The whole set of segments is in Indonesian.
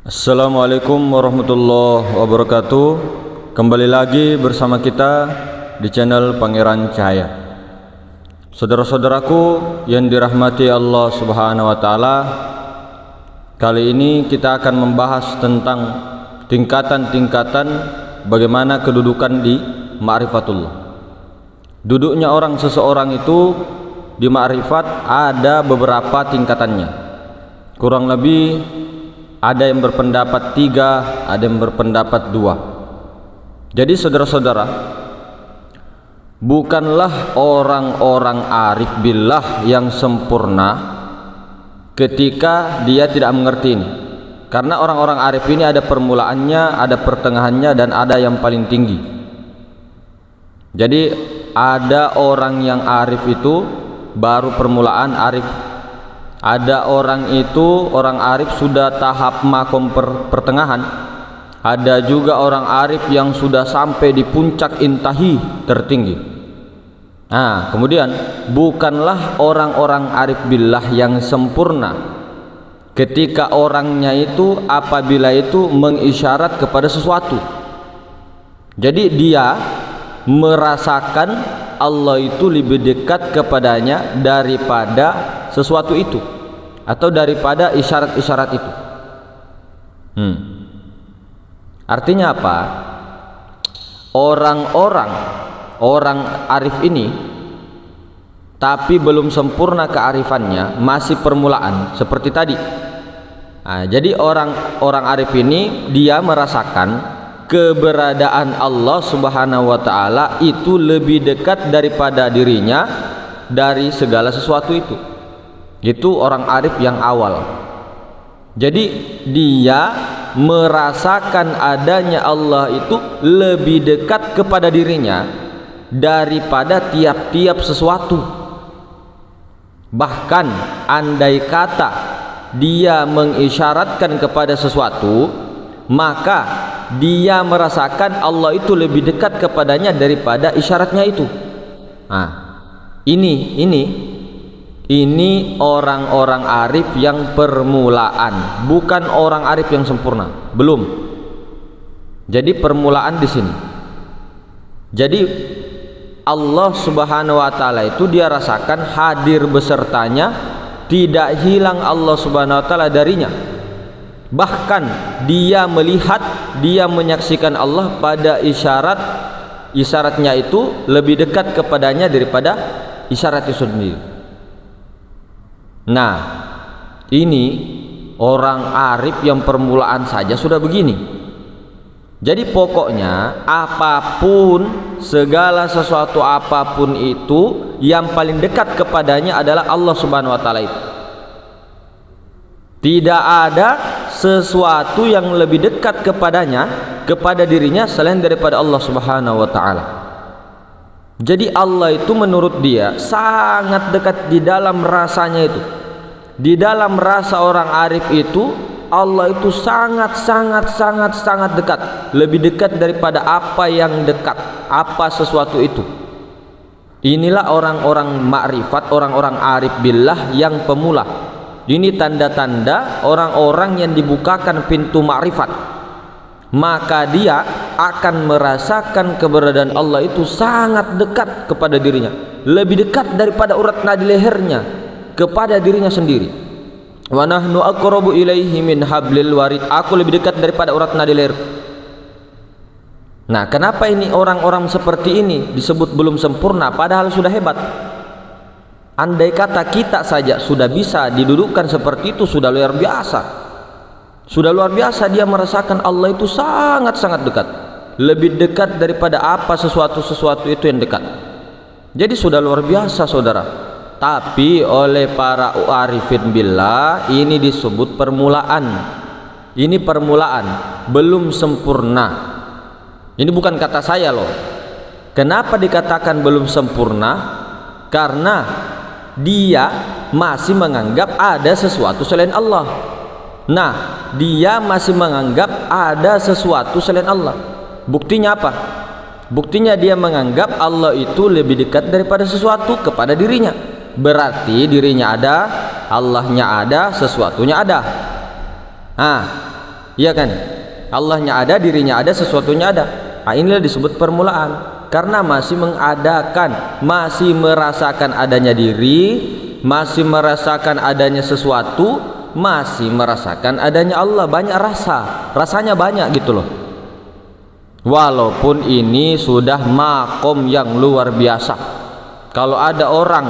Assalamualaikum warahmatullahi wabarakatuh. Kembali lagi bersama kita di channel Pangeran Cahaya. Saudara-saudaraku yang dirahmati Allah Subhanahu wa taala, kali ini kita akan membahas tentang tingkatan-tingkatan bagaimana kedudukan di ma'rifatullah. Duduknya seseorang itu di ma'rifat ada beberapa tingkatannya. Kurang lebih ada yang berpendapat 3, ada yang berpendapat 2. Jadi saudara-saudara, bukanlah orang-orang arif billah yang sempurna ketika dia tidak mengerti ini. Karena orang-orang arif ini ada permulaannya, ada pertengahannya, dan ada yang paling tinggi. Jadi ada orang yang arif itu baru permulaan arif. Ada orang itu, orang arif sudah tahap makom pertengahan. Ada juga orang arif yang sudah sampai di puncak intahi tertinggi. Nah, kemudian bukanlah orang-orang arif billah yang sempurna ketika orangnya itu apabila itu mengisyarat kepada sesuatu. Jadi dia merasakan Allah itu lebih dekat kepadanya daripada sesuatu itu, atau daripada isyarat-isyarat itu. Artinya apa? Orang arif ini tapi belum sempurna kearifannya, masih permulaan seperti tadi. Nah, jadi orang arif ini dia merasakan keberadaan Allah Subhanahu wa taala itu lebih dekat daripada dirinya dari segala sesuatu itu. Itu orang arif yang awal. Jadi dia merasakan adanya Allah itu lebih dekat kepada dirinya daripada tiap-tiap sesuatu. Bahkan andai kata dia mengisyaratkan kepada sesuatu, maka dia merasakan Allah itu lebih dekat kepadanya daripada isyaratnya itu. Nah, ini orang-orang arif yang permulaan, bukan orang arif yang sempurna, belum. Jadi permulaan di sini. Jadi Allah Subhanahu wa taala itu dia rasakan hadir besertanya, tidak hilang Allah Subhanahu wa taala darinya. Bahkan dia melihat, dia menyaksikan Allah pada isyaratnya itu lebih dekat kepadanya daripada isyarat itu sendiri. Nah, ini orang arif yang permulaan saja sudah begini. Jadi pokoknya apapun, segala sesuatu apapun itu, yang paling dekat kepadanya adalah Allah Subhanahu wa taala itu. Tidak ada sesuatu yang lebih dekat kepadanya, kepada dirinya selain daripada Allah Subhanahu wa taala. Jadi Allah itu menurut dia sangat dekat di dalam rasanya itu. Di dalam rasa orang arif itu Allah itu sangat dekat, lebih dekat daripada apa yang dekat, apa sesuatu itu. Inilah orang-orang makrifat, orang-orang arif billah yang pemula. Ini tanda-tanda orang-orang yang dibukakan pintu makrifat, maka dia akan merasakan keberadaan Allah itu sangat dekat kepada dirinya, lebih dekat daripada urat nadi lehernya kepada dirinya sendiri. Wa nahnu aqrabu ilaihi min hablil warid. Aku lebih dekat daripada urat nadi leher. Nah, kenapa ini orang-orang seperti ini disebut belum sempurna padahal sudah hebat? Andai kata kita saja sudah bisa didudukkan seperti itu, sudah luar biasa. Sudah luar biasa dia merasakan Allah itu sangat dekat, lebih dekat daripada apa sesuatu itu yang dekat. Jadi sudah luar biasa, saudara. Tapi oleh para arifin billah ini disebut permulaan. Ini permulaan, belum sempurna. Ini bukan kata saya loh. Kenapa dikatakan belum sempurna? Karena dia masih menganggap ada sesuatu selain Allah. Nah, dia masih menganggap ada sesuatu selain Allah. Buktinya apa? Buktinya dia menganggap Allah itu lebih dekat daripada sesuatu kepada dirinya. Berarti dirinya ada, Allahnya ada, sesuatunya ada. Nah, Iya kan? Allahnya ada, dirinya ada, sesuatunya ada. Nah, inilah disebut permulaan. Karena masih mengadakan, masih merasakan adanya diri, masih merasakan adanya sesuatu, masih merasakan adanya Allah. Banyak rasanya banyak gitu loh. Walaupun ini sudah makom yang luar biasa. Kalau ada orang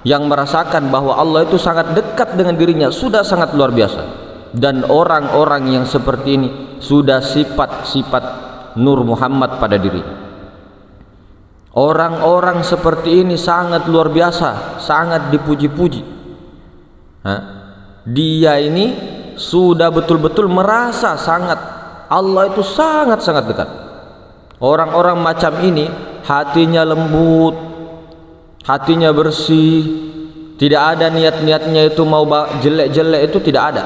yang merasakan bahwa Allah itu sangat dekat dengan dirinya, sudah sangat luar biasa. Dan orang-orang yang seperti ini sudah sifat-sifat Nur Muhammad pada dirinya. Orang-orang seperti ini sangat luar biasa, sangat dipuji-puji. Dia ini sudah betul-betul merasa sangat, Allah itu sangat-sangat dekat. Orang-orang macam ini hatinya lembut, hatinya bersih, tidak ada niat-niatnya itu mau jelek-jelek, itu tidak ada.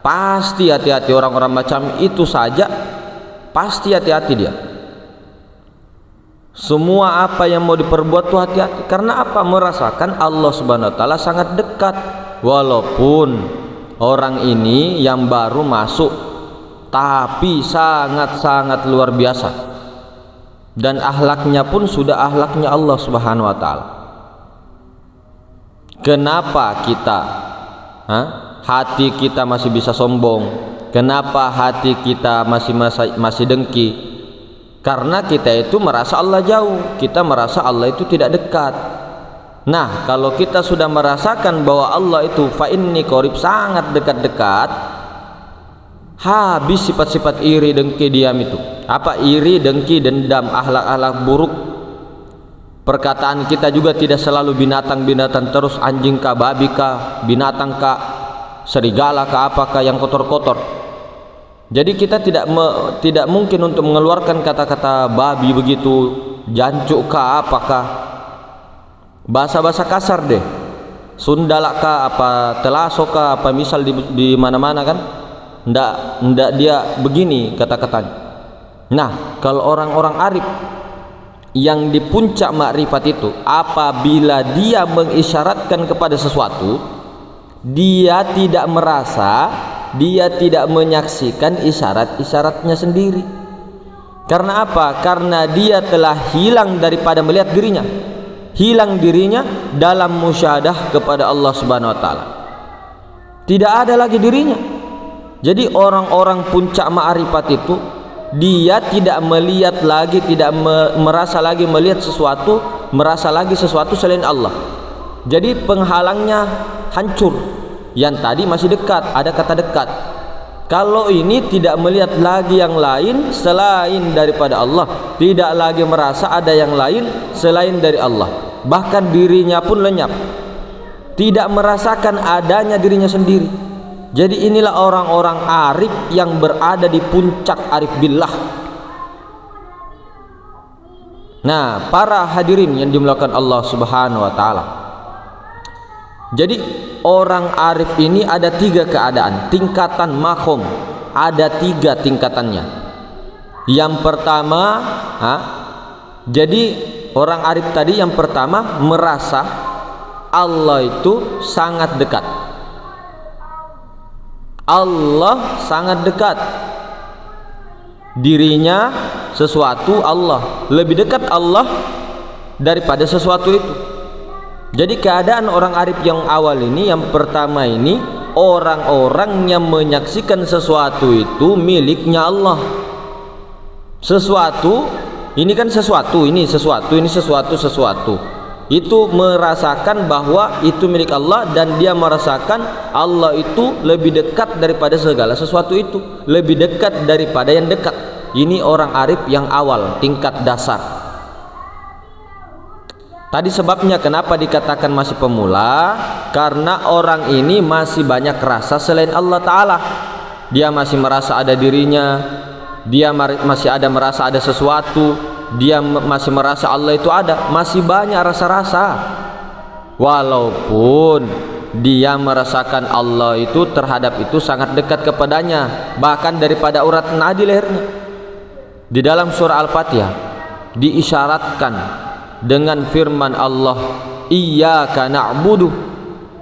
Pasti hati-hati orang-orang macam itu saja, pasti hati-hati dia. Semua apa yang mau diperbuat tuh hati-hati. Karena apa? Merasakan Allah Subhanahu wa taala sangat dekat. Walaupun orang ini yang baru masuk, tapi sangat-sangat luar biasa. Dan akhlaknya pun sudah akhlaknya Allah Subhanahu wa taala. Kenapa kita hati kita masih bisa sombong? Kenapa hati kita masih dengki? Karena kita itu merasa Allah jauh, kita merasa Allah itu tidak dekat. Nah, kalau kita sudah merasakan bahwa Allah itu fa inni qarib, sangat dekat-dekat, habis sifat-sifat iri, dengki, diam itu. Apa iri, dengki, dendam, akhlak-akhlak buruk. Perkataan kita juga tidak selalu binatang-binatang terus, anjing kah, babi kah, binatang kah, serigala kah, apakah yang kotor-kotor. Jadi kita tidak mungkin untuk mengeluarkan kata-kata babi begitu, jancuk kah, apakah bahasa-bahasa kasar deh, sundalak kah, apa telaso kah, apa misal di mana-mana kan, ndak dia begini kata-katanya. Nah, kalau orang-orang arif yang di puncak makrifat itu, apabila dia mengisyaratkan kepada sesuatu, dia tidak merasa, dia tidak menyaksikan isyarat-isyaratnya sendiri. Karena apa? Karena dia telah hilang daripada melihat dirinya, hilang dirinya dalam musyahadah kepada Allah Subhanahu wa taala. Tidak ada lagi dirinya. Jadi orang-orang puncak ma'rifat itu, dia tidak melihat lagi, tidak merasa lagi melihat sesuatu, merasa lagi sesuatu selain Allah. Jadi penghalangnya hancur. Yang tadi masih dekat, ada kata dekat. Kalau ini tidak melihat lagi yang lain selain daripada Allah, tidak lagi merasa ada yang lain selain dari Allah, bahkan dirinya pun lenyap, tidak merasakan adanya dirinya sendiri. Jadi inilah orang-orang arif yang berada di puncak arif billah. Nah, para hadirin yang dimuliakan Allah Subhanahu wa taala. Jadi orang arif ini ada 3 keadaan, tingkatan makom, ada 3 tingkatannya. Yang pertama, jadi orang arif tadi yang pertama merasa Allah itu sangat dekat. Allah sangat dekat. Dirinya sesuatu Allah, lebih dekat Allah daripada sesuatu itu. Jadi keadaan orang arif yang awal ini, yang pertama ini, orang-orang yang menyaksikan sesuatu itu miliknya Allah. Sesuatu, ini kan sesuatu, ini sesuatu, ini sesuatu. Itu merasakan bahwa itu milik Allah, dan dia merasakan Allah itu lebih dekat daripada segala sesuatu itu, lebih dekat daripada yang dekat. Ini orang arif yang awal, tingkat dasar. Tadi sebabnya kenapa dikatakan masih pemula, karena orang ini masih banyak rasa selain Allah Ta'ala. Dia masih merasa ada dirinya, dia masih ada merasa ada sesuatu, dia masih merasa Allah itu ada, masih banyak rasa-rasa. Walaupun dia merasakan Allah itu terhadap itu sangat dekat kepadanya, bahkan daripada urat nadi lehernya. Di dalam surah Al-Fatihah diisyaratkan dengan firman Allah, iyyaka na'budu.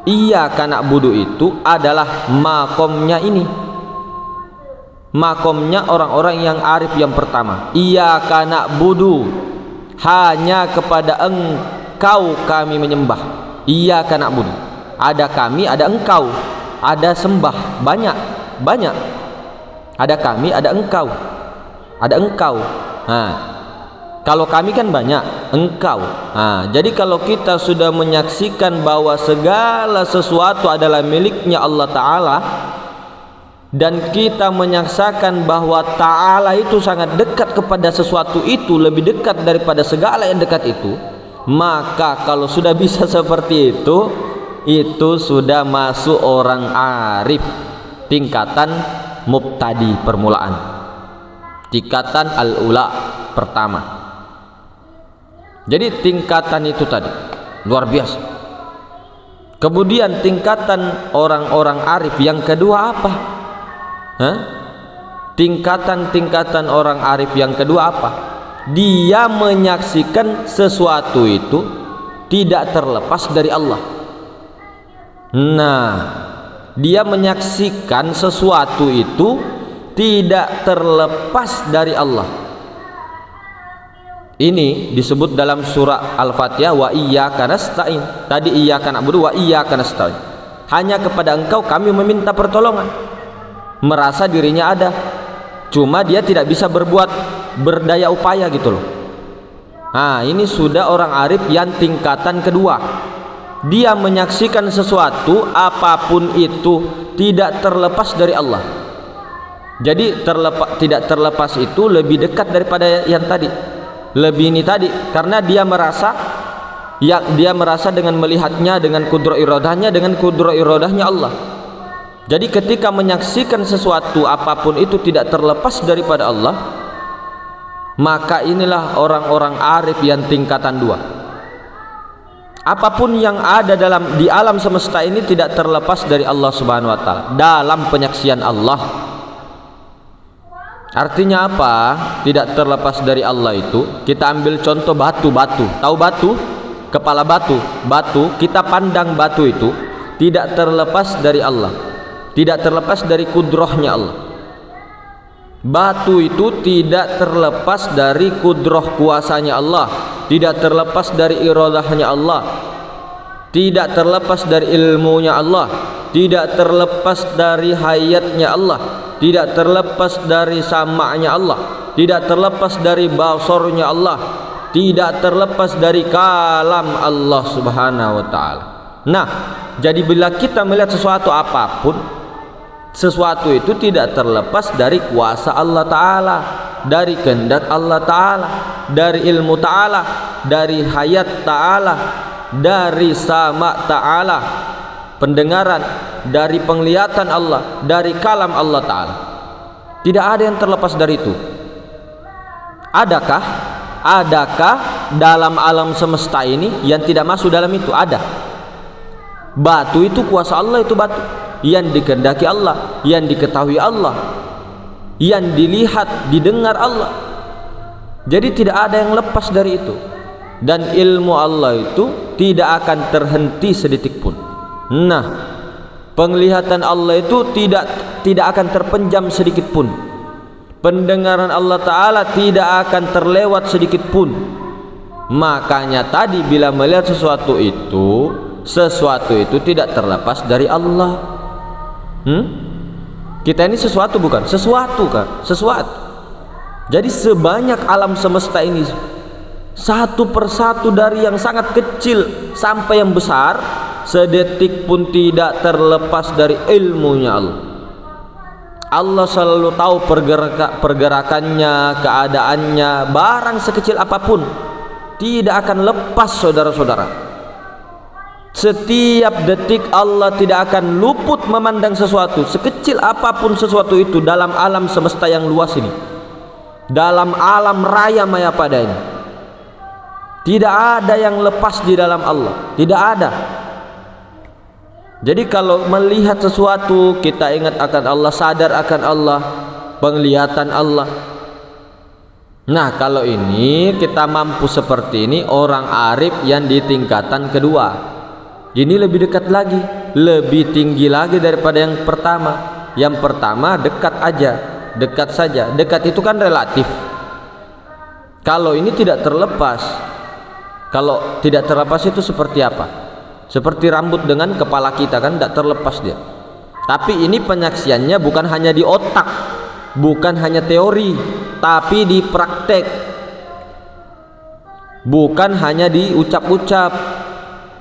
Iyyaka na'budu itu adalah makomnya ini. makomnya orang-orang yang arif yang pertama. Iyyaka na'budu, hanya kepada engkau kami menyembah. Iyyaka na'budu, ada kami, ada engkau, ada sembah, banyak. Ada kami, ada engkau, ada engkau. Nah, kalau kami kan banyak, engkau. Nah, jadi kalau kita sudah menyaksikan bahwa segala sesuatu adalah miliknya Allah Ta'ala, dan kita menyaksikan bahwa Ta'ala itu sangat dekat kepada sesuatu itu, lebih dekat daripada segala yang dekat itu, maka kalau sudah bisa seperti itu sudah masuk orang arif, tingkatan mubtadi, permulaan, tingkatan al-ula, pertama. Jadi tingkatan itu tadi luar biasa. Kemudian tingkatan orang-orang arif yang kedua apa? Tingkatan orang arif yang kedua apa? Dia menyaksikan sesuatu itu tidak terlepas dari Allah. Nah, dia menyaksikan sesuatu itu tidak terlepas dari Allah. Ini disebut dalam surah Al-Fatihah, wa iyyaka nasta'in. Tadi iyyaka na'budu, wa iyyaka nasta'in. Hanya kepada engkau kami meminta pertolongan. Merasa dirinya ada, cuma dia tidak bisa berdaya upaya gitu loh. Nah, ini sudah orang arif yang tingkatan kedua. Dia menyaksikan sesuatu apapun itu tidak terlepas dari Allah. Jadi tidak terlepas itu lebih dekat daripada yang tadi, lebih ini tadi, karena dia merasa dengan melihatnya, dengan kudrah iradahnya, dengan kudrah iradahnya Allah. Jadi ketika menyaksikan sesuatu apapun itu tidak terlepas daripada Allah, maka inilah orang-orang arif yang tingkatan dua. Apapun yang ada di alam semesta ini tidak terlepas dari Allah Subhanahu wa Ta'ala dalam penyaksian Allah. Artinya apa? Tidak terlepas dari Allah itu, kita ambil contoh batu. Tahu batu? Kepala batu. Kita pandang batu itu tidak terlepas dari Allah, tidak terlepas dari kudrahnya Allah. Batu itu tidak terlepas dari kudrah kuasanya Allah, tidak terlepas dari iradahnya Allah, tidak terlepas dari ilmunya Allah, tidak terlepas dari hayatnya Allah, tidak terlepas dari sama'nya Allah, tidak terlepas dari basarnya Allah, tidak terlepas dari kalam Allah Subhanahu wa Ta'ala. Nah, jadi bila kita melihat sesuatu apapun, sesuatu itu tidak terlepas dari kuasa Allah Ta'ala, dari kehendak Allah Ta'ala, dari ilmu Ta'ala, dari hayat Ta'ala, dari sama Ta'ala, pendengaran, dari penglihatan Allah, dari kalam Allah Ta'ala. Tidak ada yang terlepas dari itu. Adakah dalam alam semesta ini yang tidak masuk dalam itu? Ada. Batu itu kuasa Allah, itu batu yang dikehendaki Allah, yang diketahui Allah, yang dilihat, didengar Allah. Jadi tidak ada yang lepas dari itu, dan ilmu Allah itu tidak akan terhenti sedetik pun. Nah, penglihatan Allah itu tidak akan terpenjam sedikit pun. Pendengaran Allah Ta'ala tidak akan terlewat sedikit pun. Makanya tadi bila melihat sesuatu itu tidak terlepas dari Allah. Kita ini sesuatu bukan? Sesuatu kan? Sesuatu. Jadi sebanyak alam semesta ini, satu persatu dari yang sangat kecil sampai yang besar, sedetik pun tidak terlepas dari ilmunya Allah. Allah selalu tahu pergerakannya, keadaannya, barang sekecil apapun tidak akan lepas, saudara-saudara. Setiap detik Allah tidak akan luput memandang sesuatu, sekecil apapun sesuatu itu dalam alam semesta yang luas ini, dalam alam raya maya pada ini. Tidak ada yang lepas di dalam Allah, tidak ada. Jadi kalau melihat sesuatu kita ingat akan Allah, sadar akan Allah, penglihatan Allah. Nah, kalau ini kita mampu seperti ini, orang arif yang di tingkatan kedua. Ini lebih dekat lagi, lebih tinggi lagi daripada yang pertama. Yang pertama dekat aja, dekat saja. Dekat itu kan relatif. Kalau ini tidak terlepas. Kalau tidak terlepas itu seperti apa? Seperti rambut dengan kepala kita kan, tidak terlepas dia. Tapi ini penyaksiannya bukan hanya di otak, bukan hanya teori, tapi di praktek. Bukan hanya di ucap-ucap,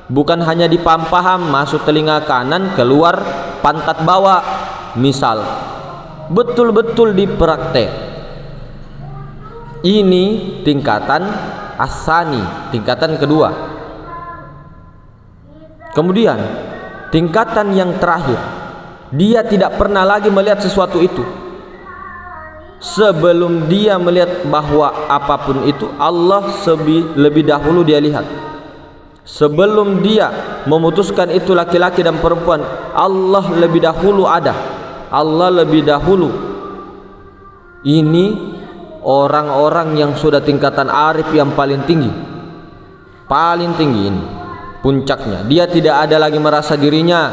bukan hanya di paham-paham, masuk telinga kanan, keluar pantat bawah. Misal, betul-betul di praktek. Ini tingkatan asani, tingkatan kedua. Kemudian tingkatan yang terakhir, dia tidak pernah lagi melihat sesuatu itu. Sebelum dia melihat bahwa apapun itu, Allah lebih dahulu dia lihat. Sebelum dia memutuskan itu laki-laki dan perempuan, Allah lebih dahulu ada. Allah lebih dahulu. Ini orang-orang yang sudah tingkatan arif yang paling tinggi. Paling tinggi ini puncaknya. Dia tidak ada lagi merasa dirinya,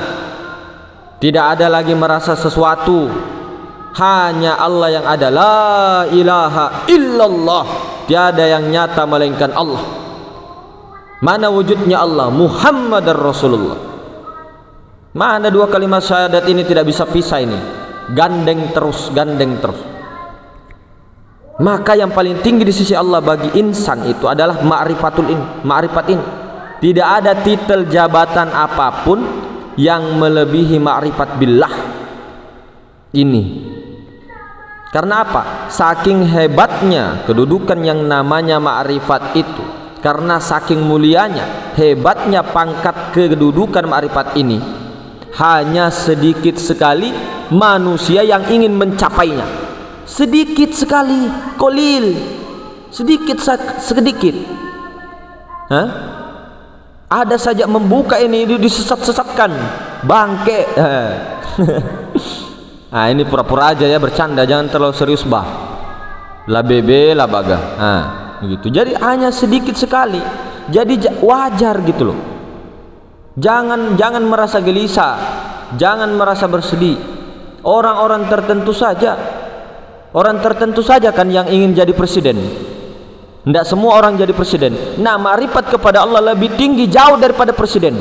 tidak ada lagi merasa sesuatu. Hanya Allah yang ada. La ilaha illallah. Tiada yang nyata melainkan Allah. Mana wujudnya Allah? Muhammadar Rasulullah. Mana dua kalimat syahadat ini tidak bisa pisah ini. Gandeng terus, gandeng terus. Maka yang paling tinggi di sisi Allah bagi insan itu adalah ma'rifatul in, ma'rifat ini. Tidak ada titel jabatan apapun yang melebihi ma'rifat billah ini. Karena apa? Saking hebatnya kedudukan yang namanya ma'rifat itu, karena saking mulianya, hebatnya pangkat kedudukan ma'rifat ini, hanya sedikit sekali manusia yang ingin mencapainya. Sedikit sekali, kolil, sedikit. Ada saja membuka ini disesat-sesatkan, bangke. Nah, ini pura-pura aja ya, bercanda, jangan terlalu serius bah. La bebe, la baga. Nah, begitu. Jadi hanya sedikit sekali. Jadi wajar gitu loh. Jangan merasa gelisah, jangan merasa bersedih. Orang-orang tertentu saja. Orang tertentu saja kan yang ingin jadi presiden. Tidak semua orang jadi presiden. Nah, ma'rifat kepada Allah lebih tinggi jauh daripada presiden.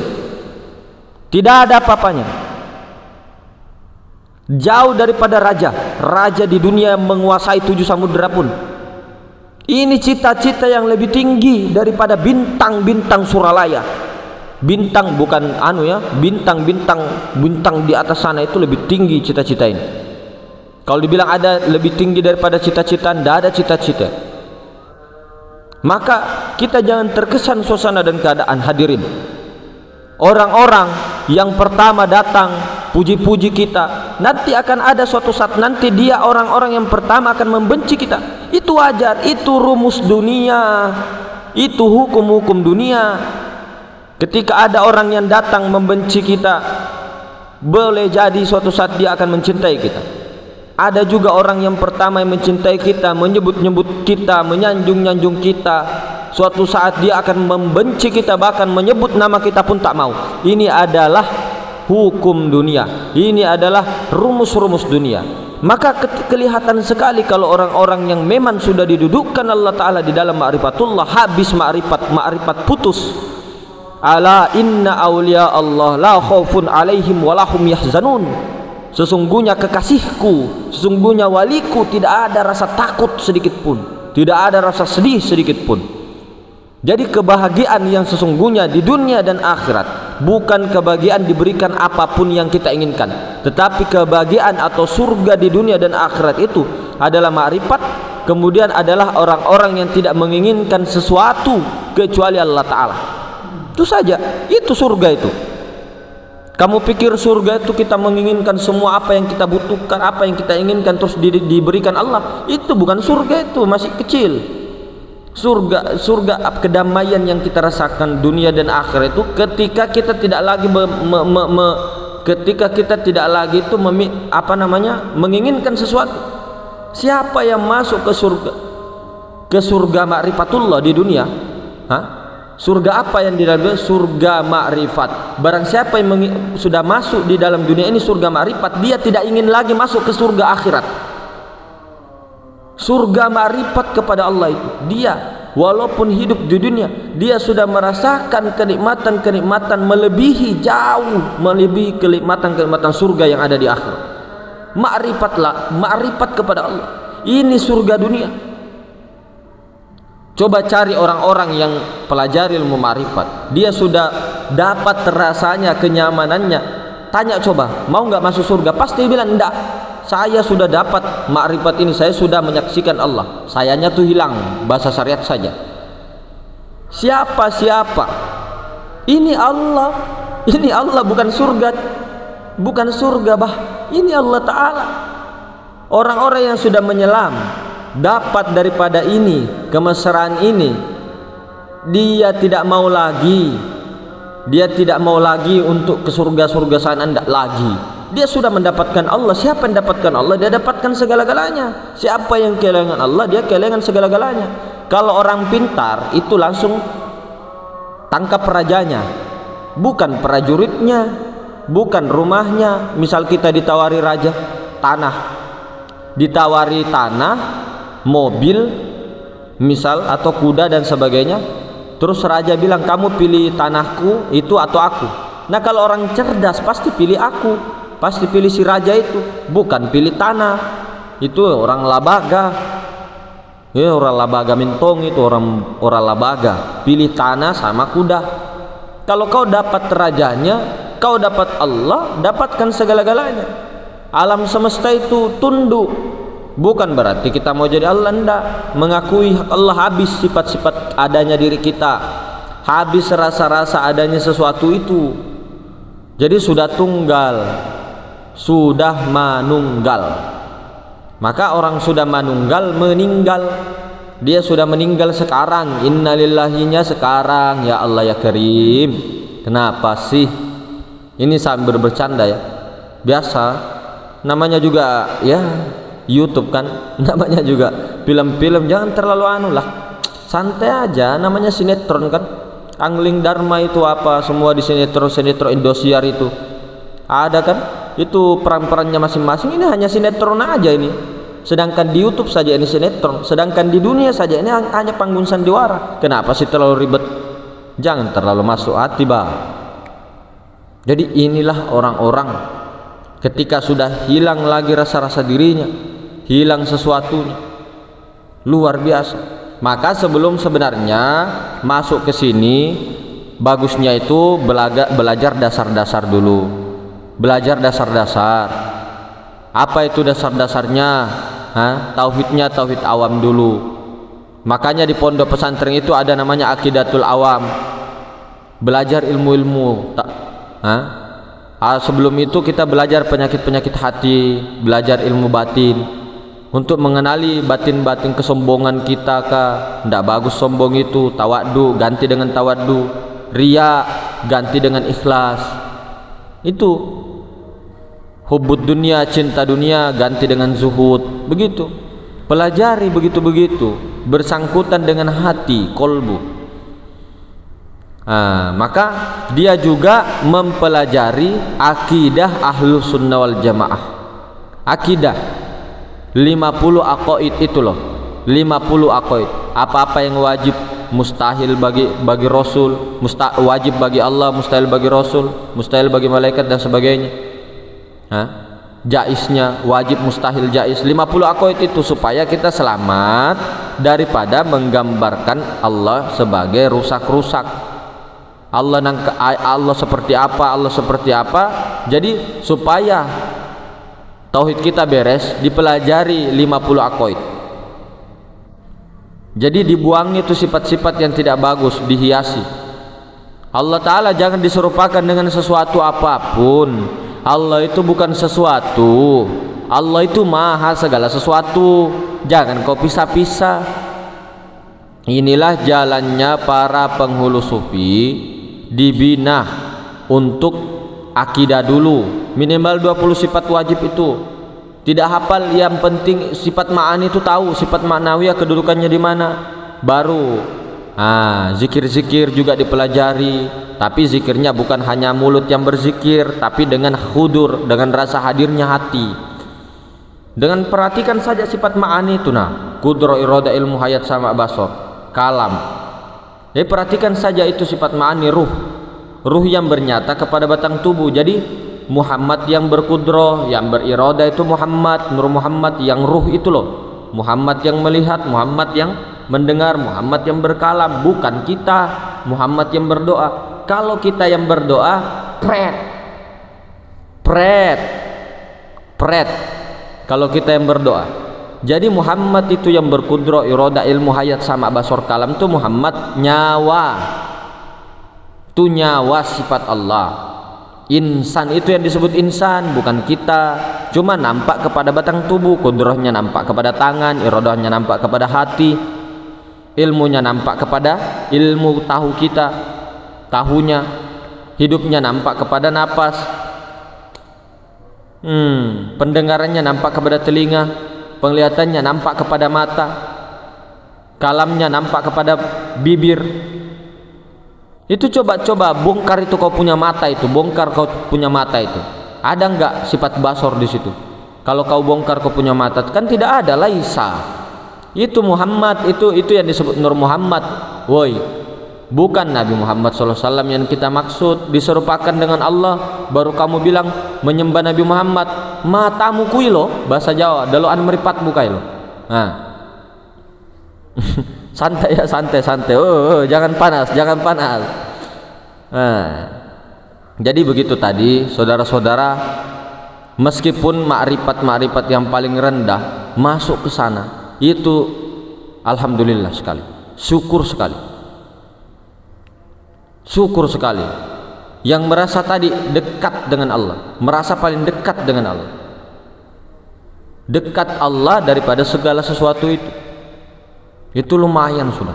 Tidak ada apa-apanya. Jauh daripada raja. Raja di dunia menguasai 7 samudera pun. Ini cita-cita yang lebih tinggi daripada bintang-bintang Suralaya. Bintang bukan bintang di atas sana itu lebih tinggi cita-cita ini. Kalau dibilang ada lebih tinggi daripada cita-cita, tidak ada cita-cita. Maka kita jangan terkesan suasana dan keadaan. Hadirin, orang-orang yang pertama datang puji-puji kita, nanti akan ada suatu saat nanti dia orang-orang yang pertama akan membenci kita. Itu wajar, itu rumus dunia, itu hukum-hukum dunia. Ketika ada orang yang datang membenci kita, boleh jadi suatu saat dia akan mencintai kita. Ada juga orang yang pertama yang mencintai kita, menyebut-nyebut kita, menyanjung-nyanjung kita. Suatu saat dia akan membenci kita, bahkan menyebut nama kita pun tak mau. Ini adalah hukum dunia. Ini adalah rumus-rumus dunia. Maka kelihatan sekali kalau orang-orang yang memang sudah didudukkan Allah Ta'ala di dalam ma'rifatullah, habis ma'rifat putus. Ala inna awliya Allah la khaufun alaihim walahum yahzanun. Sesungguhnya kekasihku, sesungguhnya waliku, tidak ada rasa takut sedikit pun, tidak ada rasa sedih sedikit pun. Jadi kebahagiaan yang sesungguhnya di dunia dan akhirat bukan kebahagiaan diberikan apapun yang kita inginkan, tetapi kebahagiaan atau surga di dunia dan akhirat itu adalah ma'rifat. Kemudian adalah orang-orang yang tidak menginginkan sesuatu kecuali Allah Ta'ala. Itu saja, itu surga itu. Kamu pikir surga itu kita menginginkan semua apa yang kita butuhkan, apa yang kita inginkan terus diberikan Allah? Itu bukan surga, itu masih kecil. Surga kedamaian yang kita rasakan dunia dan akhirat itu ketika kita tidak lagi menginginkan sesuatu. Siapa yang masuk ke surga ma'rifatullah di dunia? Surga apa yang di dalam? Surga ma'rifat. Barang siapa yang sudah masuk di dalam dunia ini surga ma'rifat, dia tidak ingin lagi masuk ke surga akhirat. Surga ma'rifat kepada Allah itu, dia walaupun hidup di dunia, dia sudah merasakan kenikmatan-kenikmatan melebihi, jauh melebihi kenikmatan-kenikmatan surga yang ada di akhirat. Ma'rifatlah, ma'rifat kepada Allah. Ini surga dunia. Coba cari orang-orang yang pelajari ilmu ma'rifat, dia sudah dapat rasanya, kenyamanannya. Tanya coba, mau nggak masuk surga? Pasti bilang enggak. Saya sudah dapat ma'rifat ini, saya sudah menyaksikan Allah. Sayanya tuh hilang, bahasa syariat saja. Siapa? Ini Allah. Ini Allah, bukan surga. Bukan surga, ini Allah Ta'ala. Orang-orang yang sudah menyelam, dapat daripada ini, kemesraan ini, dia tidak mau lagi. Dia tidak mau lagi untuk ke surga-surga sana, tidak lagi. Dia sudah mendapatkan Allah. Siapa yang dapatkan Allah? Dia dapatkan segala-galanya. Siapa yang kehilangan Allah? Dia kehilangan segala-galanya. Kalau orang pintar itu langsung tangkap rajanya, bukan prajuritnya, bukan rumahnya. Misal kita ditawari raja tanah, ditawari tanah, mobil misal, atau kuda dan sebagainya, terus raja bilang kamu pilih tanahku itu atau aku. Nah kalau orang cerdas pasti pilih aku, pasti pilih si raja itu, bukan pilih tanah. Itu orang labaga, ya, orang labaga mentong itu orang labaga, pilih tanah sama kuda. Kalau kau dapat rajanya, kau dapat Allah, dapatkan segala-galanya. Alam semesta itu tunduk, bukan berarti kita mau jadi Allah, enggak. Mengakui Allah, habis sifat-sifat adanya diri kita, habis rasa-rasa adanya sesuatu itu. Jadi sudah tunggal, sudah manunggal. Maka orang sudah manunggal meninggal. Dia sudah meninggal sekarang, innalillahinya sekarang. Ya Allah ya Karim, kenapa sih ini sambil bercanda ya, biasa. Namanya juga ya YouTube kan, namanya juga film-film, jangan terlalu anu lah, santai aja. Namanya sinetron kan, Angling Dharma itu apa, semua di sinetron Indosiar itu ada kan, itu peran-perannya masing-masing. Ini hanya sinetron aja ini, sedangkan di YouTube saja ini sinetron, sedangkan di dunia saja ini hanya panggung sandiwara. Kenapa sih terlalu ribet? Jangan terlalu masuk hati bah. Jadi inilah orang-orang ketika sudah hilang lagi rasa-rasa dirinya, hilang sesuatunya, luar biasa. Maka sebelum sebenarnya masuk ke sini, bagusnya itu belajar dasar-dasar dulu. Belajar dasar-dasar. Apa itu dasar-dasarnya? Tauhidnya tauhid awam dulu. Makanya di pondok pesantren itu ada namanya akidatul awam. Belajar ilmu-ilmu. Sebelum itu kita belajar penyakit-penyakit hati, belajar ilmu batin. Untuk mengenali batin-batin kesombongan kita kah? Tidak bagus sombong itu. Tawaddu ganti dengan tawaddu, riya ganti dengan ikhlas. Itu hubbud dunia, cinta dunia ganti dengan zuhud. Begitu pelajari, begitu-begitu, bersangkutan dengan hati, kolbu. Maka dia juga mempelajari akidah ahlus sunnah wal jamaah. Akidah 50 aqaid itu loh, 50 aqaid. Apa-apa yang wajib, mustahil bagi Rasul, wajib bagi Allah, mustahil bagi Rasul, mustahil bagi malaikat dan sebagainya. Jaiznya, wajib, mustahil, jaiz. 50 aqaid itu supaya kita selamat daripada menggambarkan Allah sebagai rusak-rusak. Allah seperti apa, Allah seperti apa. Jadi supaya tauhid kita beres, dipelajari 50 aqaid. Jadi dibuang itu sifat-sifat yang tidak bagus, dihiasi. Allah Ta'ala jangan diserupakan dengan sesuatu apapun. Allah itu bukan sesuatu, Allah itu maha segala sesuatu. Jangan kau pisah-pisah. Inilah jalannya para penghulu sufi, dibina untuk akidah dulu, minimal 20 sifat wajib itu. Tidak hafal, yang penting sifat ma'ani itu tahu, sifat ma'nawiyah kedudukannya di mana. Baru zikir-zikir juga dipelajari, tapi zikirnya bukan hanya mulut yang berzikir, tapi dengan hudur, dengan rasa hadirnya hati. Dengan perhatikan saja sifat ma'ani itu, nah, kudro, iroda, ilmu, hayat, sama, basor, kalam. Jadi perhatikan saja itu sifat ma'ani, ruh yang bernyata kepada batang tubuh. Jadi Muhammad yang berkudro, yang beriroda itu Muhammad, Nur Muhammad yang ruh itu loh. Muhammad yang melihat, Muhammad yang mendengar, Muhammad yang berkalam, bukan kita. Muhammad yang berdoa. Kalau kita yang berdoa, pret. Kalau kita yang berdoa. Jadi Muhammad itu yang berkudro, iroda, ilmu, hayat, sama, basor, kalam itu Muhammad, nyawa. Itu nyawa sifat Allah. Insan itu yang disebut insan, bukan kita. Cuma nampak kepada batang tubuh, kudrohnya nampak kepada tangan, irodahnya nampak kepada hati, ilmunya nampak kepada ilmu tahu kita, tahunya, hidupnya nampak kepada napas, pendengarannya nampak kepada telinga, penglihatannya nampak kepada mata, kalamnya nampak kepada bibir. Itu coba bongkar itu kau punya mata itu, bongkar kau punya mata itu. Ada enggak sifat basor di situ? Kalau kau bongkar kau punya mata, kan tidak ada, laisa. Itu Muhammad, itu yang disebut Nur Muhammad. Woi, bukan Nabi Muhammad SAW yang kita maksud, diserupakan dengan Allah. Baru kamu bilang menyembah Nabi Muhammad. Matamu kui lo, bahasa Jawa, daluan meripat bukai lo. Nah. Santai ya, santai. Jangan panas. Nah, jadi begitu tadi, saudara-saudara, meskipun makrifat yang paling rendah masuk ke sana, itu alhamdulillah sekali, syukur sekali. Yang merasa tadi dekat dengan Allah, merasa paling dekat dengan Allah, dekat Allah daripada segala sesuatu itu lumayan sudah.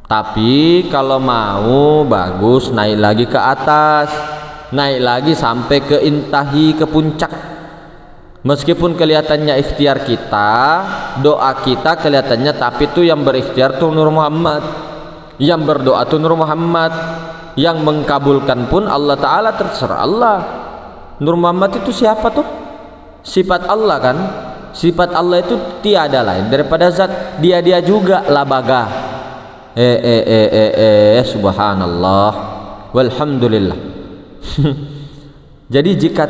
Tapi kalau mau bagus, naik lagi ke atas, naik lagi sampai ke intahi, ke puncak. Meskipun kelihatannya ikhtiar kita, doa kita kelihatannya, tapi itu yang berikhtiar tuh Nur Muhammad, yang berdoa tuh Nur Muhammad, yang mengkabulkan pun Allah Ta'ala, terserah Allah. Nur Muhammad itu siapa tuh? Sifat Allah kan? Sifat Allah itu tiada lain daripada zat dia juga labaga. Subhanallah walhamdulillah. Jadi jika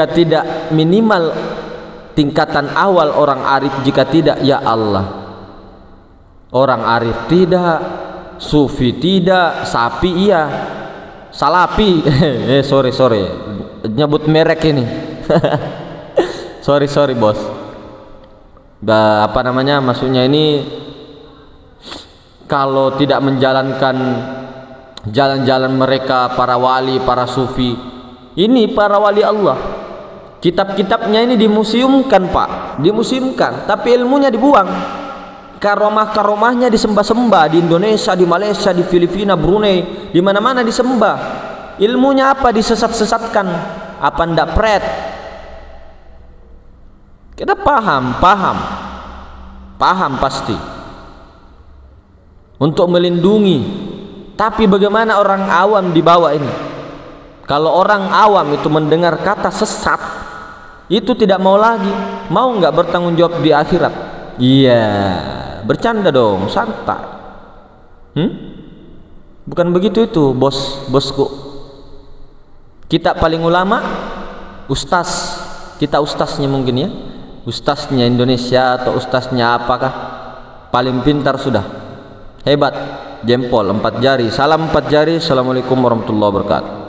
tidak minimal tingkatan awal orang arif, jika tidak ya Allah, orang arif tidak, sufi tidak, sapi iya, salapi sorry nyebut merek ini. sorry bos. Apa namanya, maksudnya ini kalau tidak menjalankan jalan-jalan mereka, para wali, para sufi, ini para wali Allah, kitab-kitabnya ini dimuseumkan pak, dimuseumkan, tapi ilmunya dibuang. Karomah-karomahnya disembah-sembah di Indonesia, di Malaysia, di Filipina, Brunei, di mana-mana disembah. Ilmunya apa? Disesat-sesatkan. Apa ndak pret? Kita paham pasti untuk melindungi. Tapi bagaimana orang awam di bawah ini? Kalau orang awam itu mendengar kata sesat, itu tidak mau lagi, mau nggak bertanggung jawab di akhirat? Iya, bercanda dong, santai. Bukan begitu itu, bosku. Kita paling ulama, ustaz, kita ustaznya mungkin ya, ustaznya Indonesia atau ustaznya apakah, paling pintar sudah, hebat, jempol 4 jari, salam 4 jari. Assalamualaikum warahmatullahi wabarakatuh.